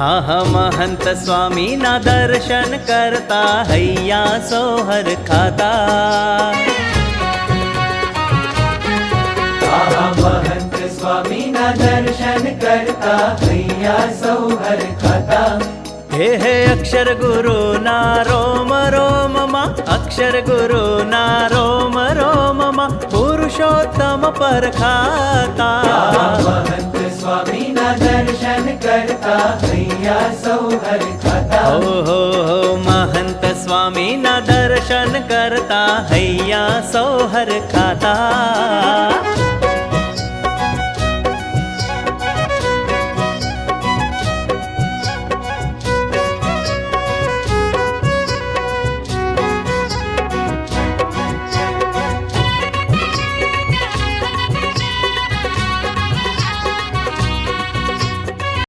હા હા મહંત સ્વામીના દર્શન કરતા હૈયા સોહર ખાતા. મહંત સ્વામીના દર્શન કરતા હૈયા સોહર ખાતા. હે અક્ષર ગુરુના રોમ રોમમાં, અક્ષર ગુરુના રોમ રોમમાં પુરુષોત્તમ પરખાતા. મહંત સ્વામીના દર્શન કરતા હૈયા સોહર ખાતા. ઓહો મહંત સ્વામીના દર્શન કરતા હૈયા સોહર ખાતા.